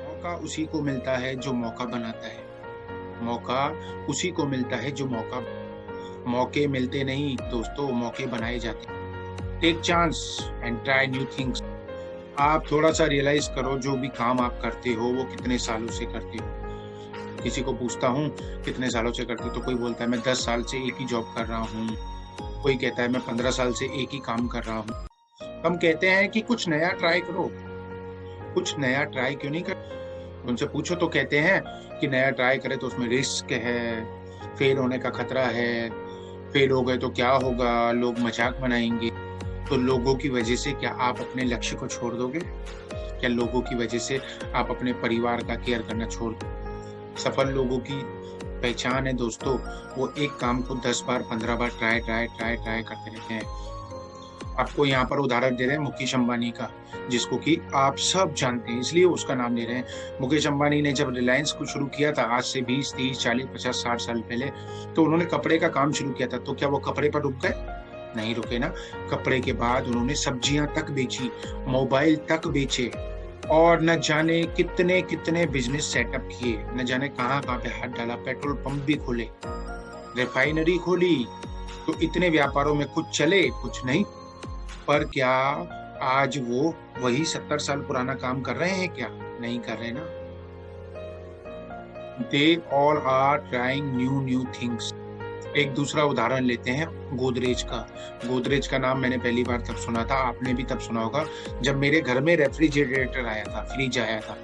मौका उसी को मिलता है जो मौका बनाता है। मौका उसी को मिलता है जो मौके मिलते नहीं दोस्तों, मौके बनाए जाते हैं। Take chance and try new things. आप थोड़ा-सा रियलाइज़ करो, जो भी काम आप करते हो वो कितने सालों से करते हो। किसी को पूछता हूँ कितने सालों से करते हो, तो कोई बोलता है मैं 10 साल से एक ही जॉब कर रहा हूँ, कोई कहता है मैं 15 साल से एक ही काम कर रहा हूँ। हम कहते हैं कि कुछ नया ट्राई करो, कुछ नया ट्राई क्यों नहीं कर। उनसे पूछो तो कहते हैं कि नया ट्राई करें तो उसमें रिस्क है, फेल होने का खतरा है, फेल हो गए तो क्या होगा, लोग मज़ाक बनाएँगे। तो लोगों की वजह से क्या आप अपने लक्ष्य को छोड़ दोगे? क्या लोगों की वजह से आप अपने परिवार का केयर करना छोड़ दोगे? सफल लोगों की पहचान है दोस्तों, वो एक काम को 10 बार, 15 बार ट्राई करते रहते हैं। आपको यहाँ पर उदाहरण दे रहे हैं मुकेश अंबानी का, जिसको कि आप सब जानते हैं, इसलिए उसका नाम ले रहे हैं। मुकेश अंबानी ने जब रिलायंस को शुरू किया था, आज से 20, 30, 40, 50, 60 साल पहले, तो उन्होंने कपड़े का काम शुरू किया था। तो क्या वो कपड़े पर रुक गए? नहीं रुके ना। कपड़े के बाद उन्होंने सब्जियाँ तक बेची, मोबाइल तक बेचे और न जाने कितने-कितने बिज़नेस सेटअप किए, न जाने कहाँ-कहाँ पे हाथ डाला, पेट्रोल पंप भी खोले, रिफाइनरी खोली। तो इतने व्यापारों में कुछ चले, कुछ नहीं। पर क्या आज वो वही 70 साल पुराना काम कर रहे हैं क्या? नहीं कर रहे ना। They all are trying new things. एक दूसरा उदाहरण लेते हैं गोदरेज का। गोदरेज का नाम मैंने पहली बार तब सुना था, आपने भी तब सुना होगा जब मेरे घर में रेफ्रिजरेटर आया था, फ्रिज आया था।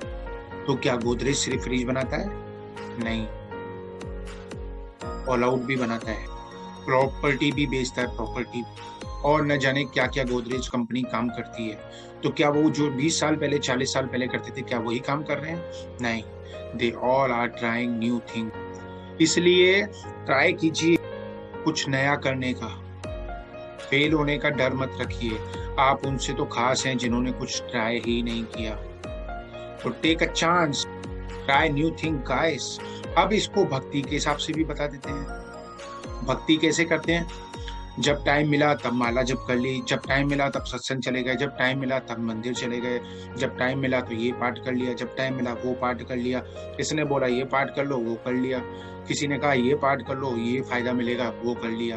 तो क्या गोदरेज सिर्फ फ्रिज बनाता है? नहीं, ऑल आउट भी बनाता है, प्रॉपर्टी भी बेचता है, प्रॉपर्टी। और न जाने क्या-क्या गोदरेज कंपनी काम करती है। तो क्या वो जो 20 साल पहले, 40 साल पहले करते थे, क्या वही काम कर रहे हैं? नहीं, they all are trying new thing. इसलिए ट्राई कीजिए कुछ नया करने का, फेल होने का डर मत रखिए। आप उनसे तो खास हैं जिन्होंने कुछ ट्राई ही नहीं किया। तो take a chance, try new thing guys. अब इसको भक्ति के हिसाब से भी बता देते हैं। भक्ति कैसे करते हैं? जब टाइम मिला तब माला जप कर ली, जब टाइम मिला तब सत्संग चले गए, जब टाइम मिला तब मंदिर चले गए, जब टाइम मिला तो ये पाठ कर लिया, जब टाइम मिला वो पाठ कर लिया। किसने बोला ये पाठ कर लो, वो कर लिया। किसी ने कहा ये पाठ कर लो, ये फायदा मिलेगा, वो कर लिया।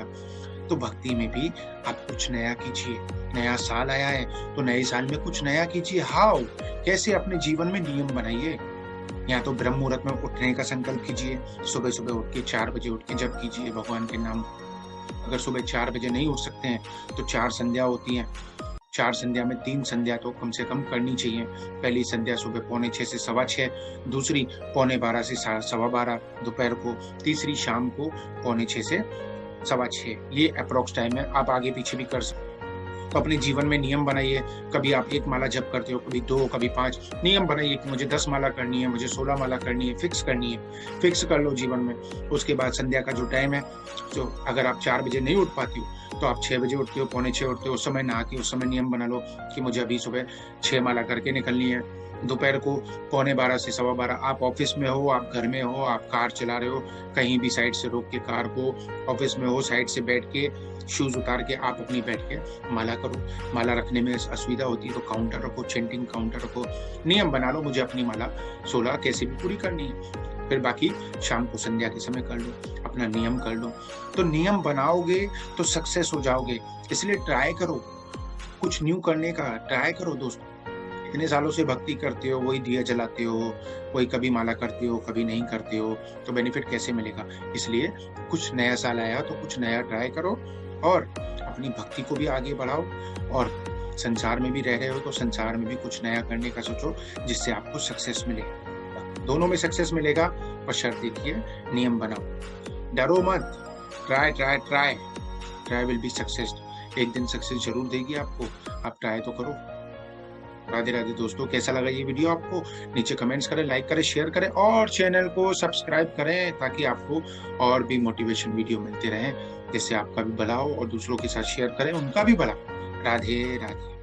तो भक्ति में भी आप कुछ नया कीजिए। नया साल आया है तो नए साल में कुछ नया कीजिए। हाउ? कैसे? अपने जीवन में नियम बनाइए। या तो ब्रह्म मुहूर्त में उठने का संकल्प कीजिए, सुबह-सुबह उठ के 4 बजे उठ के जप कीजिए भगवान के नाम। अगर सुबह 4 बजे नहीं उठ सकते हैं, तो 4 संध्या होती हैं। 4 संध्या में 3 संध्या तो कम से कम करनी चाहिए। पहली संध्या सुबह पौने 6 से सवा 6, दूसरी पौने 12 से सवा 12 दोपहर को, तीसरी शाम को पौने 6 से सवा 6। ये अप्रॉक्स टाइम है, आप आगे पीछे भी कर सकते। तो अपने जीवन में नियम बनाइए। कभी आप 1 माला जप करते हो, कभी 2, कभी 5। नियम बनाइए कि मुझे 10 माला करनी है, मुझे 16 माला करनी है, फिक्स करनी है। फिक्स कर लो जीवन में। उसके बाद संध्या का जो टाइम है, जो अगर आप 4 बजे नहीं उठ पाती हो, तो आप 6 बजे उठते हो, पौने 6 उठते हो, उस समय नहा के उस समय नियम बना लो कि मुझे अभी सुबह 6 माला करके निकलनी है। दोपहर को पौने 12 से सवा 12 आप ऑफिस में हो, आप घर में हो, आप कार चला रहे हो, कहीं भी साइड से रोक के कार को, ऑफिस में हो साइड से बैठ के, शूज़ उतार के आप अपनी बैठ के माला करो। माला रखने में असुविधा होती है तो काउंटर रखो, चेंटिंग काउंटर रखो। नियम बना लो मुझे अपनी माला 16 कैसे भी पूरी करनी है। फिर बाकी शाम को संध्या के समय कर लो, अपना नियम कर लो। तो नियम बनाओगे तो सक्सेस हो जाओगे। इसलिए ट्राई करो, कुछ न्यू करने का ट्राई करो दोस्तों। इतने सालों से भक्ति करते हो, वही दिया जलाते हो, वही कभी माला करते हो, कभी नहीं करते हो, तो बेनिफिट कैसे मिलेगा? इसलिए कुछ नया साल आया तो कुछ नया ट्राई करो और अपनी भक्ति को भी आगे बढ़ाओ। और संसार में भी रह रहे हो तो संसार में भी कुछ नया करने का सोचो, जिससे आपको सक्सेस मिले। दोनों में सक्सेस मिलेगा, पर शर्त एक ही है, नियम बनाओ। डरो मत, try try try, try will be success. एक दिन सक्सेस जरूर देगी आपको, आप ट्राई तो करो। राधे राधे दोस्तों, कैसा लगा ये वीडियो आपको? नीचे कमेंट्स करें, लाइक करें, शेयर करें और चैनल को सब्सक्राइब करें, ताकि आपको और भी मोटिवेशन वीडियो मिलते रहें, जिससे आपका भी भला हो और दूसरों के साथ शेयर करें, उनका भी भला। राधे राधे।